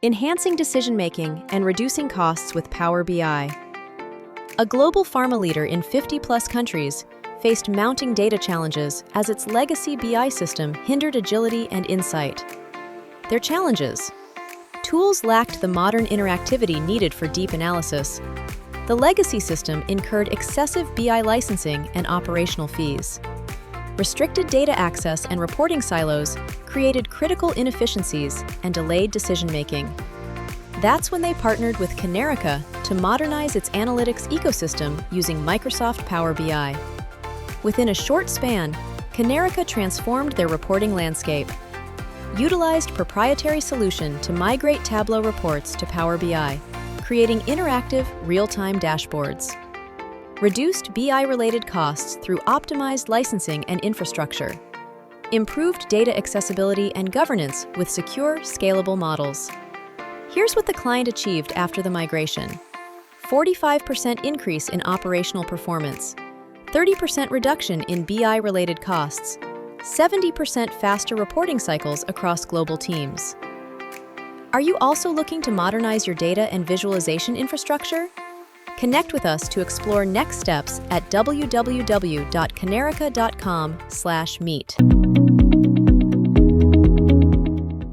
enhancing decision-making and reducing costs with Power BI. A global pharma leader in 50-plus countries faced mounting data challenges as its legacy BI system hindered agility and insight. Their challenges: tools lacked the modern interactivity needed for deep analysis. The legacy system incurred excessive BI licensing and operational fees. Restricted data access and reporting silos created critical inefficiencies and delayed decision-making. That's when they partnered with Kanerika to modernize its analytics ecosystem using Microsoft Power BI. Within a short span, Kanerika transformed their reporting landscape, utilized proprietary solution to migrate Tableau reports to Power BI, creating interactive, real-time dashboards. Reduced BI-related costs through optimized licensing and infrastructure. Improved data accessibility and governance with secure, scalable models. Here's what the client achieved after the migration: 45% increase in operational performance, 30% reduction in BI-related costs, 70% faster reporting cycles across global teams. Are you also looking to modernize your data and visualization infrastructure? Connect with us to explore next steps at www.kanerika.com/meet.